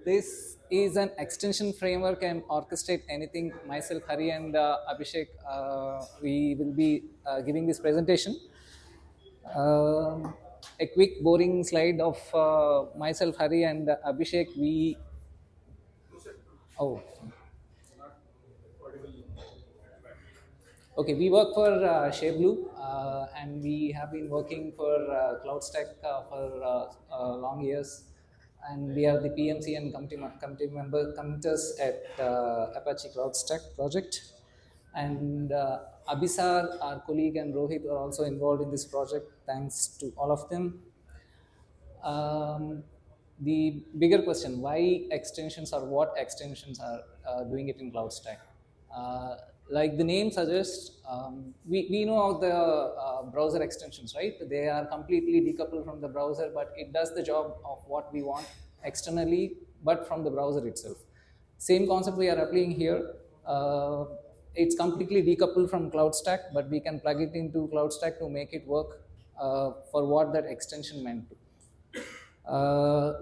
this is an extension framework and orchestrate anything. Myself, Hari, and Abhishek, we will be giving this presentation. A quick boring slide of myself, Hari, and Abhishek. Oh, okay. We work for ShareBlue, and we have been working for CloudStack for long years. And we are the PMC and committers at Apache CloudStack project. And Abhisar, our colleague, and Rohit are also involved in this project. Thanks to all of them. The bigger question: why extensions, or what extensions are doing it in CloudStack? Like the name suggests, we know of the browser extensions, right? They are completely decoupled from the browser, but it does the job of what we want externally, but from the browser itself. Same concept we are applying here. It's completely decoupled from CloudStack, but we can plug it into CloudStack to make it work for what that extension meant to.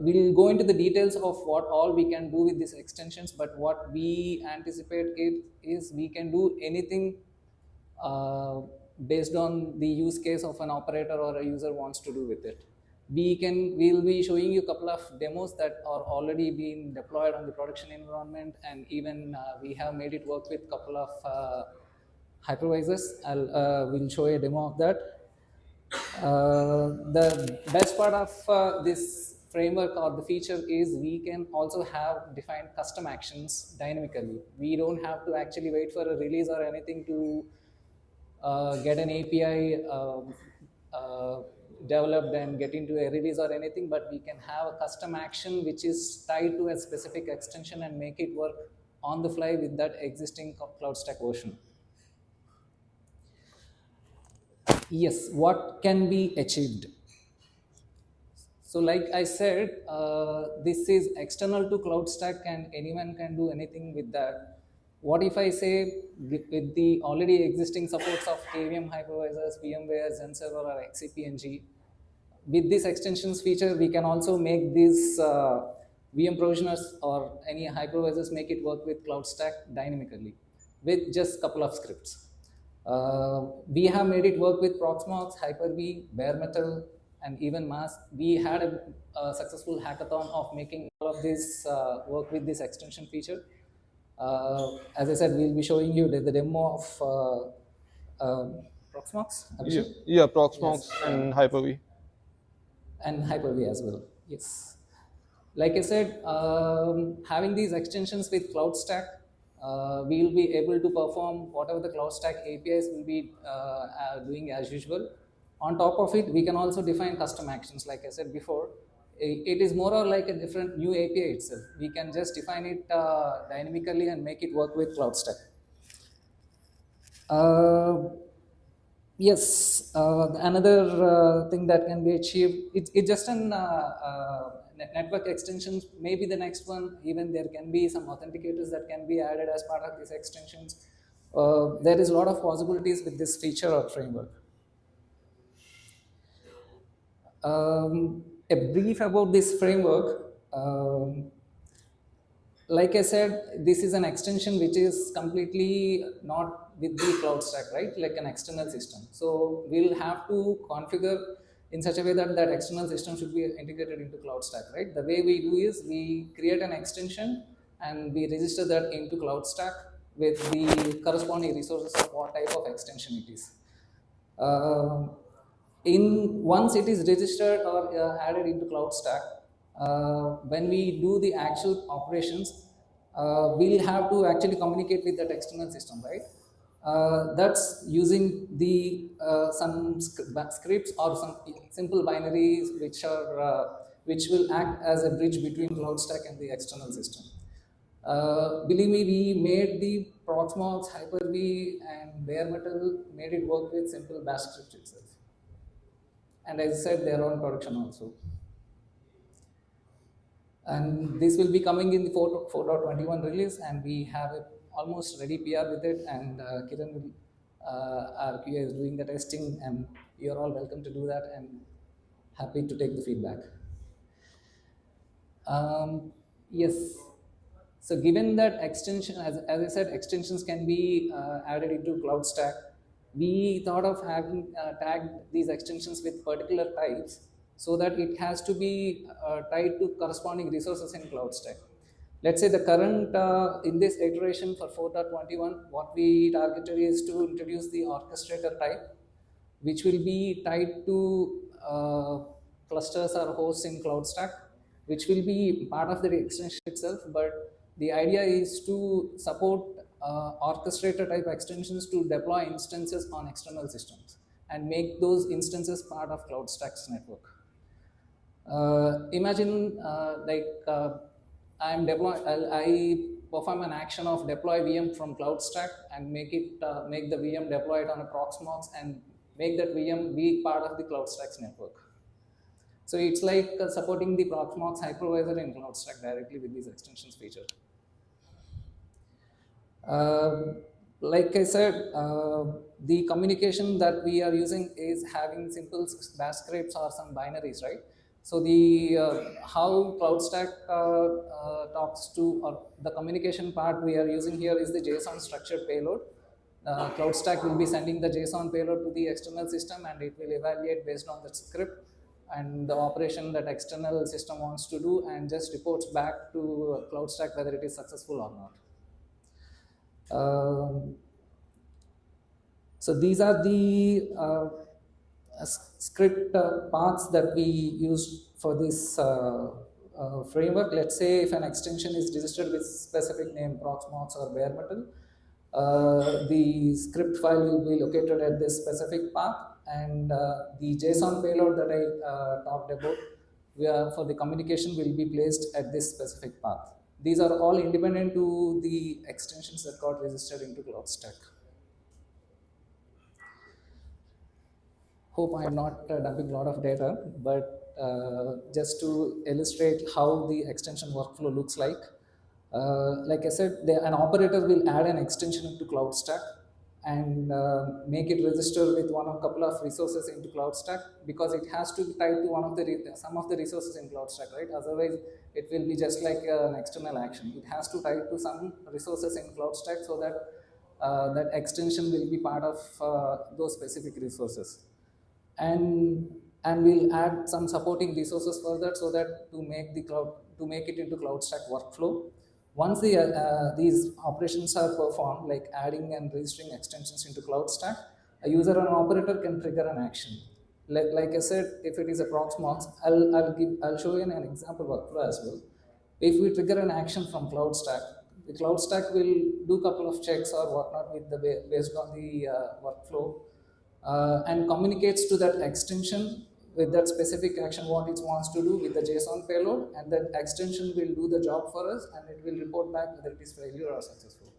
We'll go into the details of what all we can do with these extensions, but what we anticipate is we can do anything based on the use case of an operator or a user wants to do with it. We'll be showing you a couple of demos that are already being deployed on the production environment, and even we have made it work with a couple of hypervisors. We'll show a demo of that. The best part of this framework or the feature is we can also have defined custom actions dynamically. We don't have to actually wait for a release or anything to get an API developed and get into a release or anything, but we can have a custom action which is tied to a specific extension and make it work on the fly with that existing CloudStack version. Yes, what can be achieved? So like I said, this is external to CloudStack and anyone can do anything with that. What if I say with the already existing supports of KVM hypervisors, VMware, XenServer, or XCP-ng, with this extensions feature, we can also make these VM provisioners or any hypervisors make it work with CloudStack dynamically with just a couple of scripts. We have made it work with Proxmox, Hyper-V, Bare Metal, and even MAS. We had a successful hackathon of making all of this work with this extension feature. As I said, we'll be showing you the demo of Proxmox. Yeah, Proxmox, yes. And Hyper-V. And Hyper-V as well, yes. Like I said, having these extensions with CloudStack, we will be able to perform whatever the CloudStack APIs will be doing as usual. On top of it, we can also define custom actions. Like I said before, it is more or like a different new API itself. We can just define it dynamically and make it work with CloudStack. Yes, another thing that can be achieved, it's just an network extensions, maybe the next one, even there can be some authenticators that can be added as part of these extensions. There is a lot of possibilities with this feature or framework. A brief about this framework. Like I said, this is an extension which is completely not with the CloudStack, right? Like an external system. So we'll have to configure in such a way that that external system should be integrated into CloudStack, right? The way we do is we create an extension and we register that into CloudStack with the corresponding resources of what type of extension it is. Once it is registered or added into CloudStack, when we do the actual operations, we'll have to actually communicate with that external system, right? That's using the some scripts or some simple binaries which will act as a bridge between CloudStack and the external system. Believe me, we made the Proxmox, Hyper-V, and Bare Metal made it work with simple bash scripts itself. And as I said, they are on production also. And this will be coming in the 4.21 release, and we have a almost ready PR with it, and Kiran will, our QA is doing the testing, and you're all welcome to do that and happy to take the feedback. Yes. So given that extension, as I said, extensions can be added into CloudStack, we thought of having tagged these extensions with particular types so that it has to be tied to corresponding resources in CloudStack. Let's say the current, in this iteration for 4.21, what we targeted is to introduce the orchestrator type, which will be tied to clusters or hosts in CloudStack, which will be part of the extension itself. But the idea is to support orchestrator type extensions to deploy instances on external systems and make those instances part of CloudStack's network. Imagine I perform an action of deploy VM from CloudStack and make the VM deploy it on a Proxmox and make that VM be part of the CloudStack's network. So it's like supporting the Proxmox hypervisor in CloudStack directly with these extensions feature. Like I said, the communication that we are using is having simple bash scripts or some binaries, right? So the how CloudStack talks to, or the communication part we are using here is the JSON structured payload. CloudStack will be sending the JSON payload to the external system, and it will evaluate based on the script and the operation that external system wants to do, and just reports back to CloudStack whether it is successful or not. So these are the script paths that we use for this framework. Let's say if an extension is registered with specific name Proxmox or bare metal, the script file will be located at this specific path, and the JSON payload that I talked about for the communication will be placed at this specific path. These are all independent to the extensions that got registered into CloudStack. Hope I'm not dumping a lot of data, but just to illustrate how the extension workflow looks like. Like I said, an operator will add an extension into CloudStack and make it register with a couple of resources into CloudStack, because it has to be tied to some of the resources in CloudStack, right? Otherwise, it will be just like an external action. It has to tie to some resources in CloudStack so that that extension will be part of those specific resources. And we'll add some supporting resources for that, so that to make it into CloudStack workflow. Once these operations are performed, like adding and registering extensions into CloudStack, a user or an operator can trigger an action. Like I said, if it is a Proxmox, I'll show you an example workflow as well. If we trigger an action from CloudStack, the CloudStack will do a couple of checks or whatnot based on the workflow, and communicates to that extension with that specific action what it wants to do with the JSON payload, and that extension will do the job for us, and it will report back whether it is failure or successful.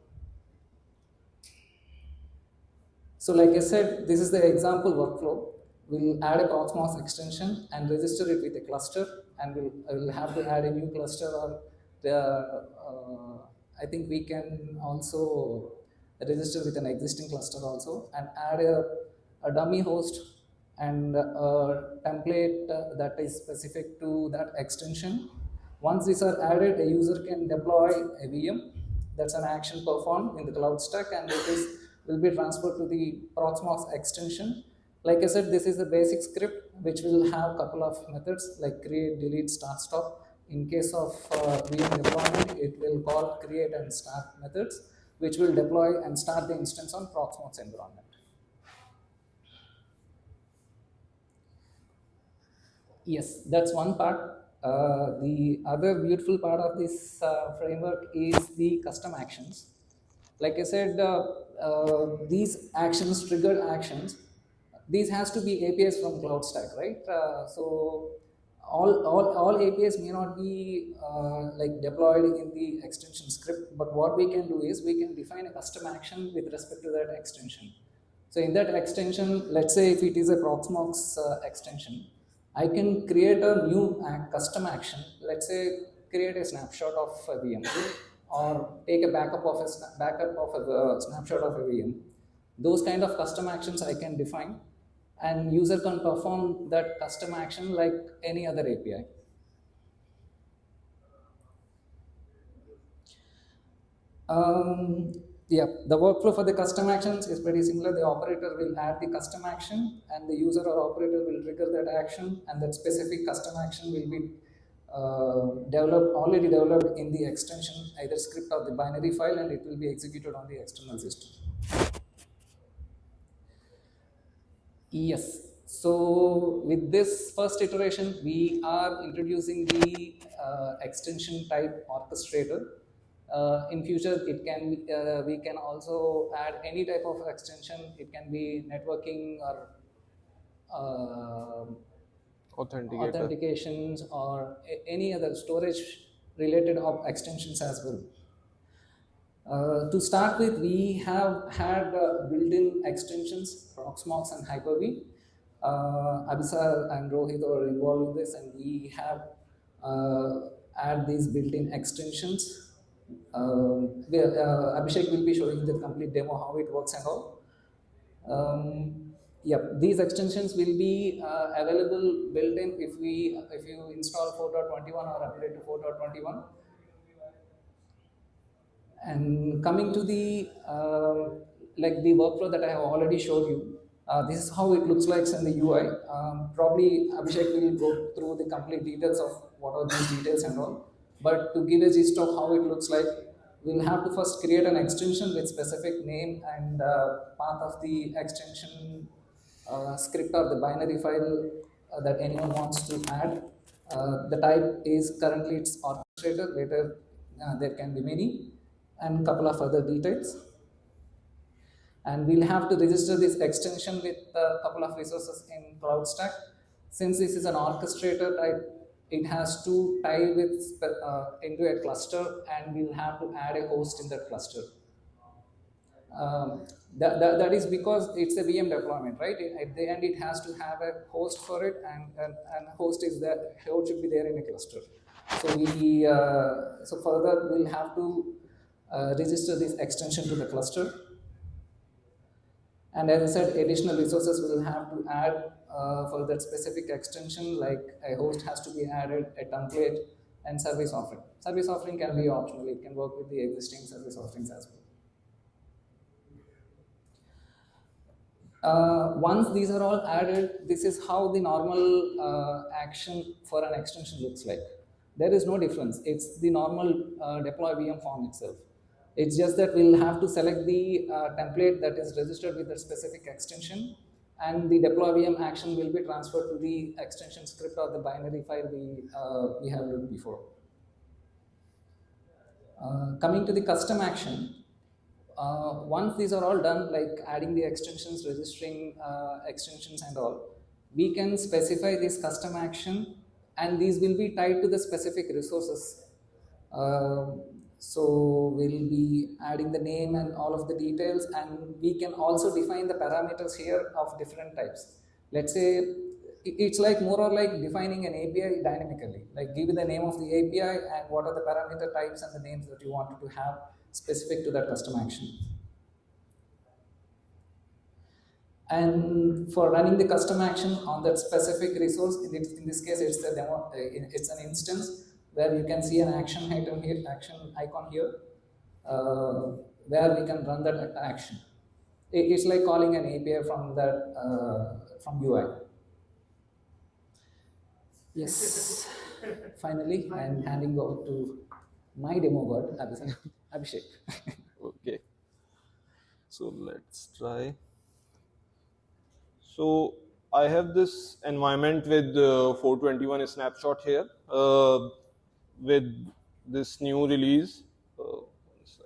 So like I said, this is the example workflow. We'll add a Proxmox extension and register it with a cluster, and we'll have to add a new cluster, or I think we can also register with an existing cluster also, and add a dummy host and a template that is specific to that extension. Once these are added, a user can deploy a VM. That's an action performed in the CloudStack, and it will be transferred to the Proxmox extension. Like I said, this is the basic script, which will have a couple of methods like create, delete, start, stop. In case of VM deployment, it will call create and start methods, which will deploy and start the instance on Proxmox environment. Yes, that's one part. The other beautiful part of this framework is the custom actions. Like I said, these actions, triggered actions, these has to be APIs from CloudStack, right? So all APIs may not be like deployed in the extension script, but what we can do is we can define a custom action with respect to that extension. So in that extension, let's say if it is a Proxmox extension, I can create a new custom action. Let's say create a snapshot of a VM, or take a backup of a snapshot of a VM. Those kind of custom actions I can define, and user can perform that custom action like any other API. Yeah, the workflow for the custom actions is pretty similar. The operator will add the custom action, and the user or operator will trigger that action, and that specific custom action will be already developed in the extension, either script or the binary file, and it will be executed on the external system. Yes. So with this first iteration, we are introducing the extension type orchestrator. In future, it can we can also add any type of extension. It can be networking or uh, Authenticator. authentications or any other storage related extensions as well. To start with, we have had built-in extensions, Proxmox and Hyper-V. Abhisar and Rohit are involved in this, and we have add these built-in extensions. Abhishek will be showing the complete demo how it works and all. Yep, these extensions will be available built-in if you install 4.21 or upgrade to 4.21. And coming to the like the workflow that I have already showed you, this is how it looks like in the UI. Probably Abhishek will go through the complete details of what are these details and all. But to give a gist of how it looks like, we'll have to first create an extension with specific name and path of the extension script or the binary file that anyone wants to add. The type is currently it's orchestrator. Later there can be many, and a couple of other details. And we'll have to register this extension with a couple of resources in CloudStack. Since this is an orchestrator type, it has to tie with into a cluster, and we'll have to add a host in that cluster. That is because it's a VM deployment, right? At the end, it has to have a host for it, and host is that host should be there in a cluster. So we so further we'll have to register this extension to the cluster. And as I said, additional resources will have to add for that specific extension, like a host has to be added, a template, and service offering. Service offering can be optional. It can work with the existing service offerings as well. Once these are all added, this is how the normal action for an extension looks like. There is no difference. It's the normal deploy VM form itself. It's just that we'll have to select the template that is registered with the specific extension, and the deploy VM action will be transferred to the extension script or the binary file we have looked before. Coming to the custom action, once these are all done, like adding the extensions, registering extensions and all, we can specify this custom action, and these will be tied to the specific resources. So we'll be adding the name and all of the details, and we can also define the parameters here of different types. Let's say it's like more or like defining an API dynamically, like give the name of the API and what are the parameter types and the names that you wanted to have specific to that custom action. And for running the custom action on that specific resource, in this case it's a demo, it's an instance where you can see an action item here, action icon here, where we can run that action. It's like calling an API from that from UI. Yes. Finally, I'm handing over to my demo god, Abhishek. Okay. So let's try. So I have this environment with 421 snapshot here with this new release. One sec.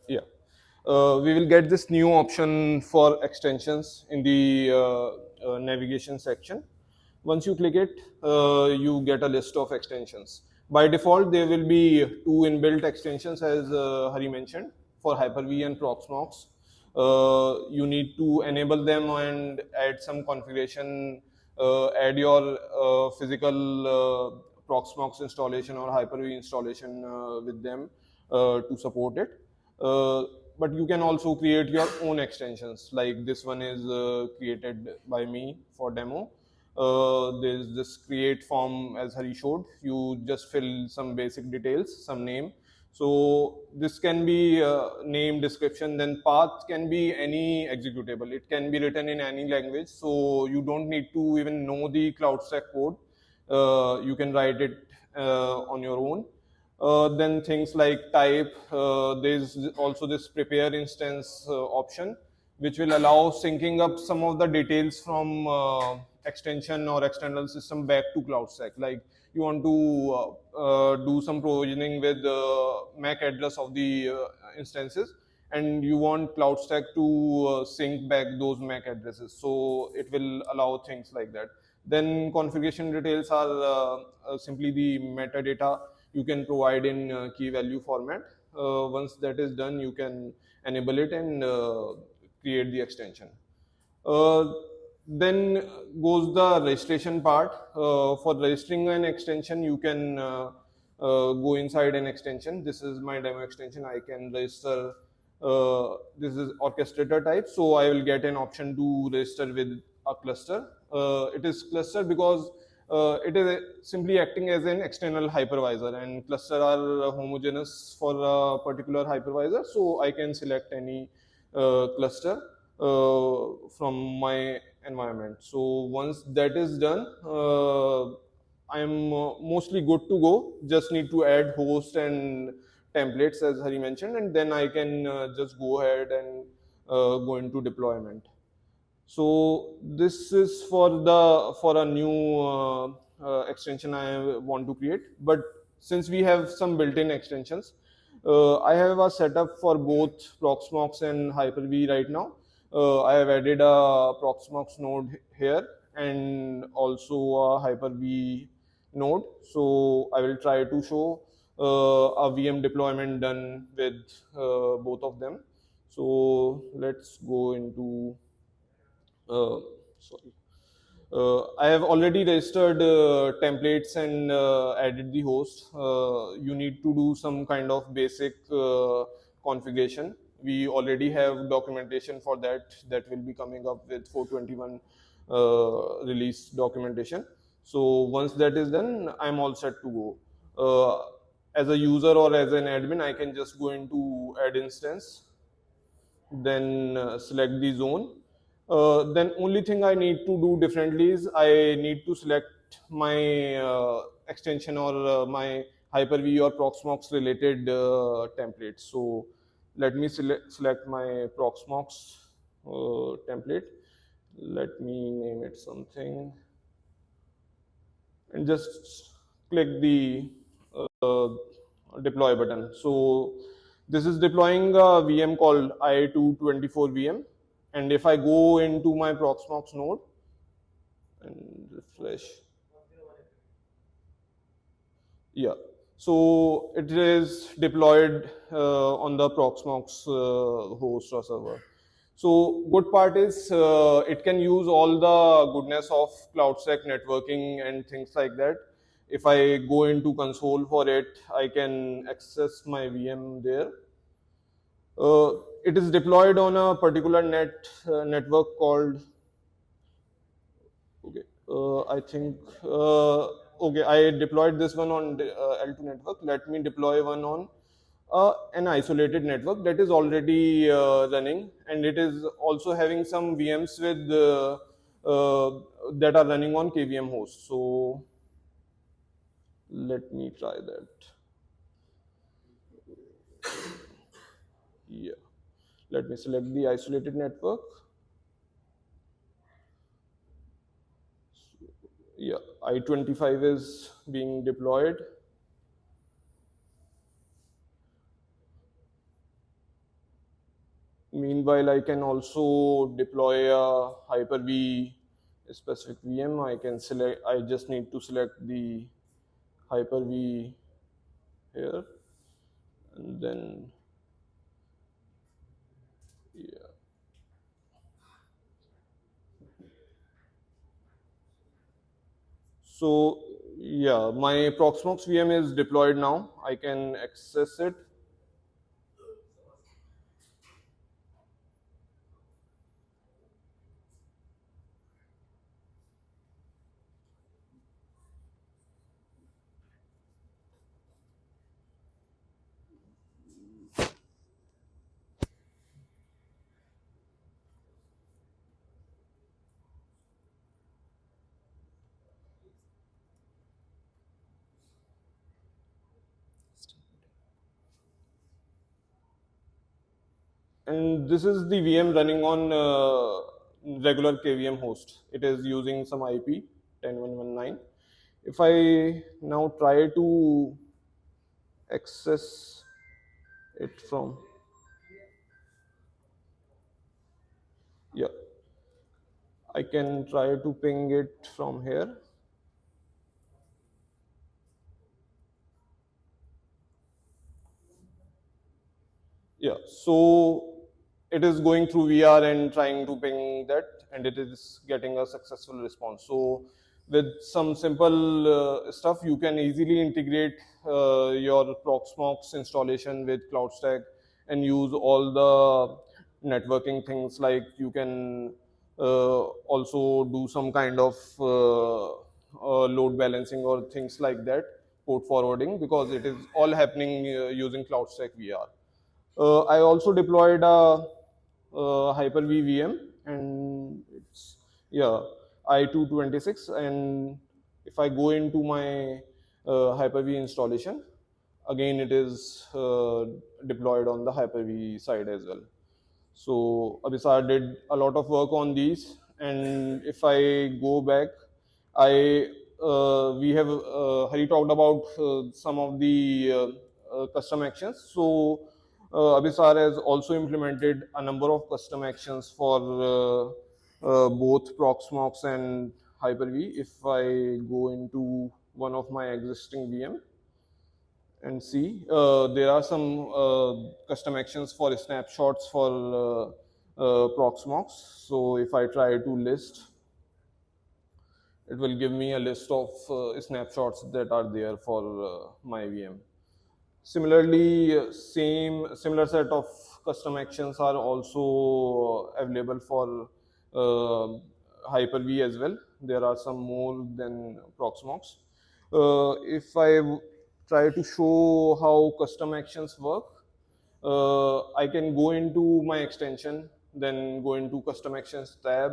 Yeah. We will get this new option for extensions in the navigation section. Once you click it, you get a list of extensions. By default, there will be 2 inbuilt extensions, as Hari mentioned, for Hyper-V and Proxmox. You need to enable them and add some configuration, add your physical Proxmox installation or Hyper-V installation with them to support it. But you can also create your own extensions, like this one is created by me for demo. There's this create form as Hari showed. You just fill some basic details, some name. So this can be name, description, then path can be any executable. It can be written in any language. So you don't need to even know the CloudStack code. You can write it on your own. Then things like type, there's also this prepare instance option, which will allow syncing up some of the details from extension or external system back to CloudStack. Like you want to do some provisioning with MAC address of the instances, and you want CloudStack to sync back those MAC addresses. So it will allow things like that. Then configuration details are simply the metadata you can provide in key value format. Once that is done, you can enable it and create the extension. Uh, then goes the registration part. For registering an extension, you can go inside an extension. This is my demo extension. I can register. This is orchestrator type, so I will get an option to register with a cluster. It is cluster because it is simply acting as an external hypervisor, and cluster are homogeneous for a particular hypervisor. So I can select any cluster from my environment. So once that is done, I'm mostly good to go. Just need to add host and templates as Hari mentioned, and then I can just go ahead and go into deployment. So this is for a new extension I want to create. But since we have some built-in extensions, I have a setup for both Proxmox and Hyper-V right now. I have added a Proxmox node here and also a Hyper-V node. So I will try to show a VM deployment done with both of them. So let's go into sorry. I have already registered templates and added the host. You need to do some kind of basic configuration. We already have documentation for that. That will be coming up with 421 release documentation. So once that is done, I'm all set to go. As a user or as an admin, I can just go into add instance, then select the zone. Then only thing I need to do differently is I need to select my extension or my Hyper-V or Proxmox related template. So let me select my Proxmox template. Let me name it something and just click the uh, deploy button. So this is deploying a VM called i224 VM. And if I go into my Proxmox node and refresh, yeah. So it is deployed on the Proxmox host or server. So good part is it can use all the goodness of CloudStack networking and things like that. If I go into console for it, I can access my VM there. It is deployed on a particular network called, okay, I think, okay, I deployed this one on L2 network. Let me deploy one on an isolated network that is already running, and it is also having some VMs with that are running on KVM host. So let me try that. Yeah, let me select the isolated network. Yeah, I25 is being deployed. Meanwhile, I can also deploy a Hyper-V specific VM. I can select, I just need to select the Hyper-V here, and then, yeah. So, yeah, my Proxmox VM is deployed now. I can access it. And this is the VM running on regular KVM host. It is using some IP 10119. If I now try to access it from, yeah, I can try to ping it from here. Yeah, so it is going through VR and trying to ping that, and it is getting a successful response. So with some simple stuff, you can easily integrate your Proxmox installation with CloudStack and use all the networking things. Like you can also do some kind of load balancing or things like that, port forwarding, because it is all happening using CloudStack VR. I also deployed a Hyper-V VM, and it's, yeah, i226. And if I go into my Hyper-V installation, again it is deployed on the Hyper-V side as well. So Abhisar did a lot of work on these, and if I go back, I we have Hari talked about some of the custom actions. So Abhisar has also implemented a number of custom actions for both Proxmox and Hyper-V. If I go into one of my existing VM, and see, there are some custom actions for snapshots for Proxmox. So if I try to list, it will give me a list of snapshots that are there for my VM. Similarly, similar set of custom actions are also available for Hyper-V as well. There are some more than Proxmox. If I try to show how custom actions work, I can go into my extension, then go into custom actions tab,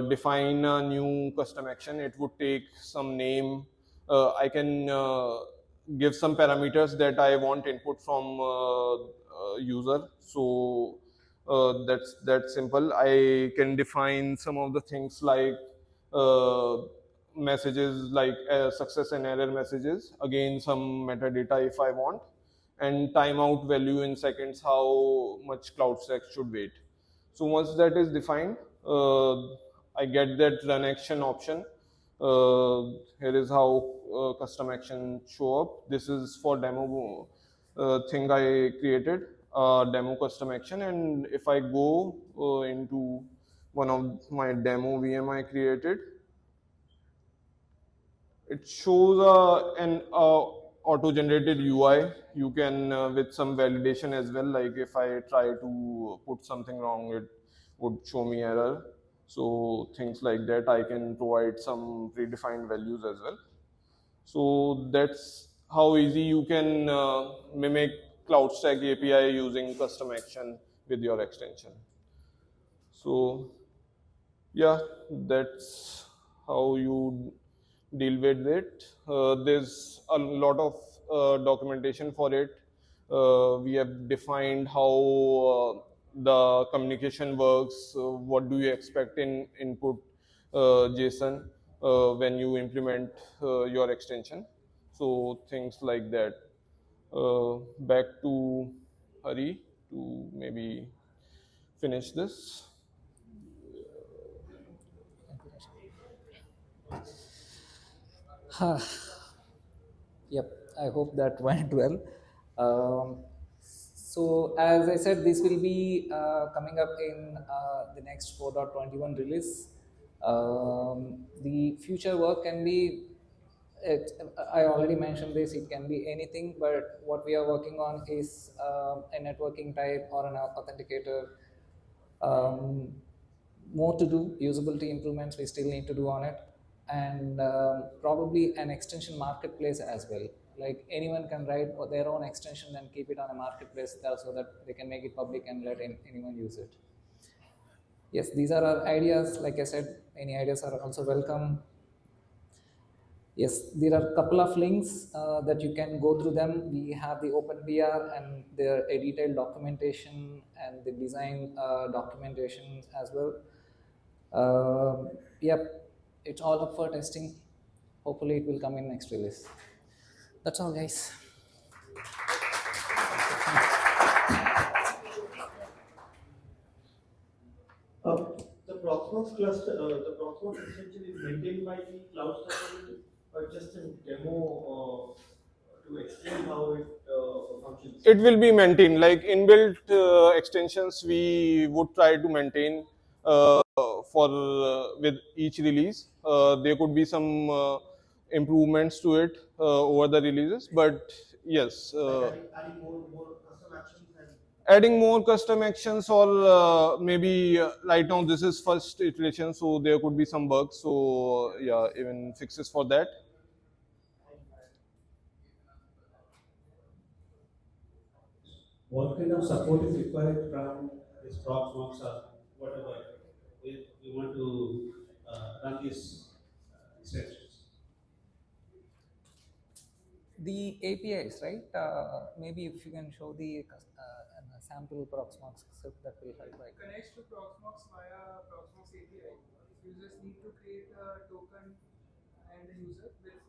define a new custom action. It would take some name. I can give some parameters that I want input from user. So that's that simple. I can define some of the things like uh, messages like success and error messages. Again, some metadata if I want, and timeout value in seconds, how much CloudStack should wait. So once that is defined, I get that run action option. Here is how custom action show up. This is for demo thing I created, demo custom action. And if I go into one of my demo VM I created, it shows an auto-generated UI. You can with some validation as well. Like if I try to put something wrong, it would show me error. So things like that, I can provide some predefined values as well. So that's how easy you can mimic CloudStack API using custom action with your extension. So yeah, that's how you deal with it. There's a lot of documentation for it. We have defined how the communication works. What do you expect in input JSON when you implement your extension? So things like that. Back to Hari to maybe finish this. Yep, I hope that went well. So as I said, this will be coming up in the next 4.21 release. The future work can be, I already mentioned this, it can be anything, but what we are working on is a networking type or an authenticator. Um, More to do, usability improvements we still need to do on it, and probably an extension marketplace as well. Like anyone can write their own extension and keep it on a marketplace there so that they can make it public and let anyone use it. Yes, these are our ideas. Like I said, any ideas are also welcome. Yes, there are a couple of links that you can go through them. We have the OpenVR and their detailed documentation and the design documentation as well. Yep, it's all up for testing. Hopefully, it will come in next release. That's all, guys. The Proxmox cluster, the Proxmox extension is maintained by the CloudStack community, or just a demo to explain how it functions? It will be maintained, like inbuilt extensions we would try to maintain for with each release. There could be some improvements to it over the releases, but yes, Adding more custom actions and adding more custom actions, or maybe right now this is first iteration, so there could be some bugs, so yeah, even fixes for that. what kind of support is required from this Proxmox or whatever if you want to run these extensions? The APIs, right? Maybe if you can show the sample Proxmox script, that will help. Right? Connects to Proxmox via Proxmox API. Users need to create a token and a user with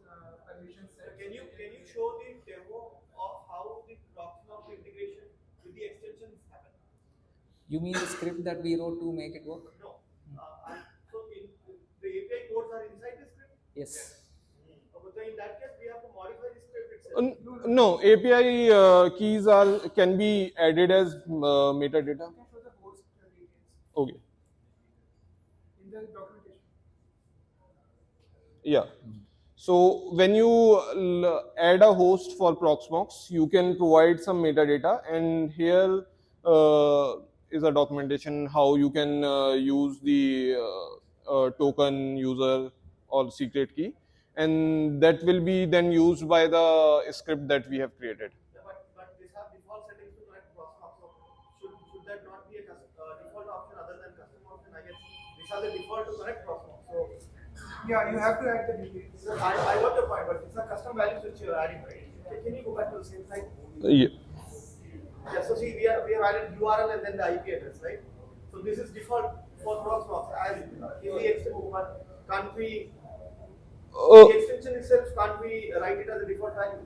permission set. can you show the demo of how the Proxmox integration with the extensions happen? You mean the script that we wrote to make it work? No. So the API codes are inside the script? Yes. So in that case, we have to modify the script itself. No, API keys can be added as metadata. You can show the host details Okay. in the documentation. Yeah. So when you add a host for Proxmox, you can provide some metadata, and here is a documentation how you can use the token, user, or secret key, and that will be then used by the script that we have created. Yeah, but these have default settings to connect Proxmox. So should that not be a default option other than custom option? I guess these are the default to connect Proxmox. So Yeah, you have to add the details. I got your point, but these are custom values which you are adding, right? Can you go back to the same slide? Yeah. Yeah, so see, we have added URL and then the IP address, right? So this is default for Proxmox as in the extension, but can't we, the extension itself, can't we write it as a default value?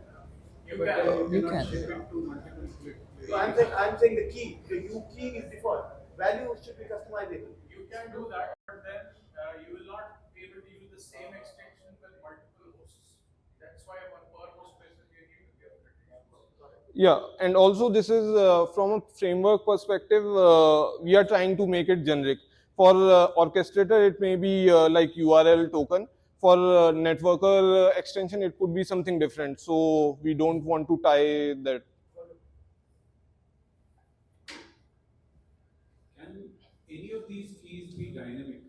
You can. So I'm saying the key, the U key is default. Value should be customizable. You can do that, but then you will not be able to use the same extension with multiple hosts. That's why one per host basis you need to be able to. Yeah, and also this is from a framework perspective, we are trying to make it generic. For orchestrator, it may be like URL token. For networker extension, it could be something different. So we don't want to tie that. Can any of these keys be dynamic?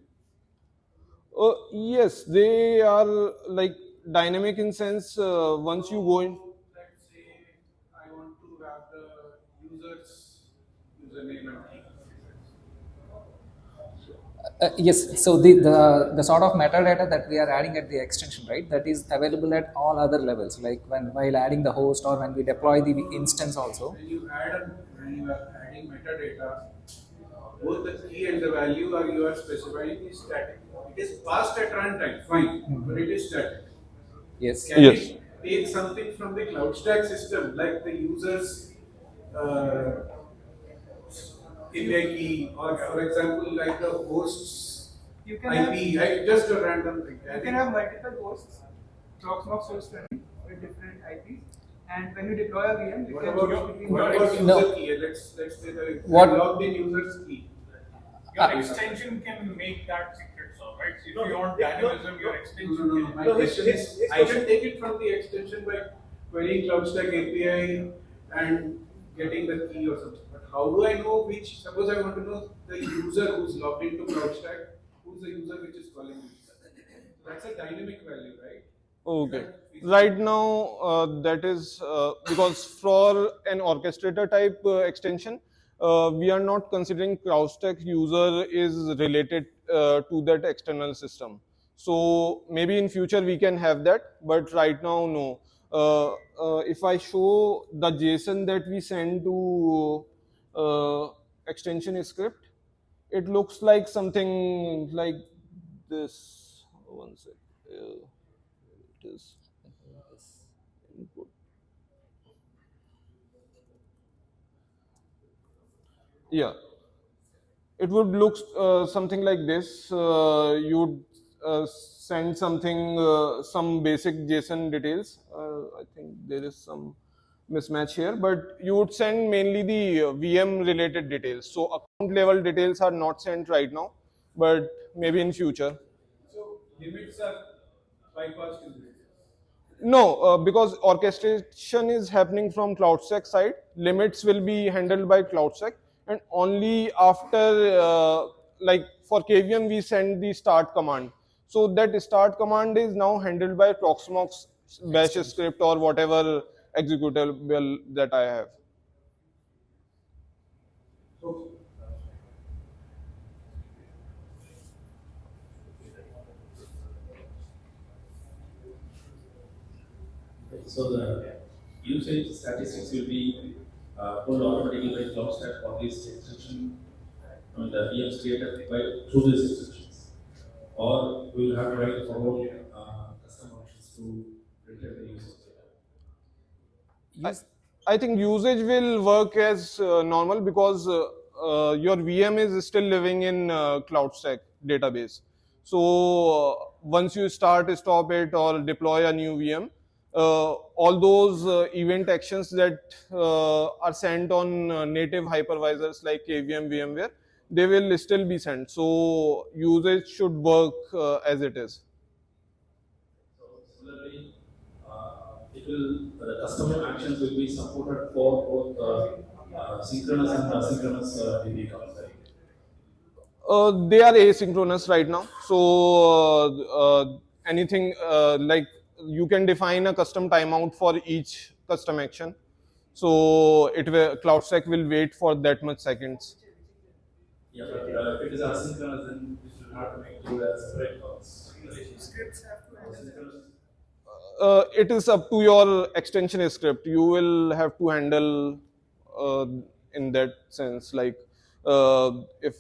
Yes, they are like dynamic in sense once you go in. Let's say I want to have the user's username and key. Yes, so the sort of metadata that we are adding at the extension, right, that is available at all other levels, like while adding the host or when we deploy the instance also. When you are adding metadata, both the key and the value are you are specifying is static. It is passed at runtime, fine, but it is static. Yes. Can Yes. it take something from the CloudStack system, like the user's API key, or for example, like the host's You can IP, right? Just a random thing. You can have multiple hosts, Proxmox hosts running with different IPs, and when you deploy a VM, you What can about choose between what the about IPs. user No. key? Let's say the What- logged in user's key. Your extension can make that secret solve, right? So if No, you want no, dynamism, your No, extension no, no. can. My No, question his- is, his I can question- take it from the extension by querying CloudStack API and getting the key or something. But how do I know which? Suppose I want to know the user who's logged into CloudStack, who's the user which is calling me. That's a dynamic value, right? Okay. Right now, that is because for an orchestrator type extension, we are not considering CloudStack user is related to that external system. So maybe in future we can have that, but right now no. If I show the JSON that we send to extension script, it looks like something like this. One sec. It is input. Yeah, it would look something like this. You'd send something, some basic JSON details. I think there is some mismatch here, but you would send mainly the VM related details. So account level details are not sent right now, but maybe in future. So limits are bypassed in this. No, because orchestration is happening from CloudStack side. Limits will be handled by CloudStack, and only after, like for KVM, we send the start command. So that start command is now handled by Proxmox bash script or whatever executable that I have. Okay. So the usage statistics will be pulled automatically by CloudStack for this extension and the VMs created by through these extensions, or we will have to write forward custom functions to return the usage data. I think usage will work as normal because your VM is still living in CloudStack database. So once you stop it, or deploy a new VM, all those event actions that are sent on native hypervisors like KVM, VMware, they will still be sent. So usage should work as it is. So similarly, the customer actions will be supported for both synchronous and asynchronous DB calls, right? They are asynchronous right now. So anything like you can define a custom timeout for each custom action. So CloudStack will wait for that much seconds. Yeah, but if it is asynchronous, then we should have to make it as separate calls. Scripts have to handle It is up to your extension script. You will have to handle in that sense. Like if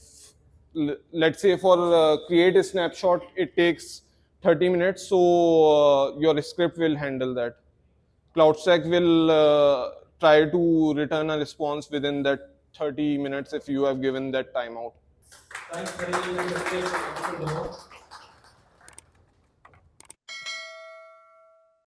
let's say for create a snapshot, it takes 30 minutes. So your script will handle that. CloudStack will try to return a response within that 30 minutes if you have given that timeout. Thanks for the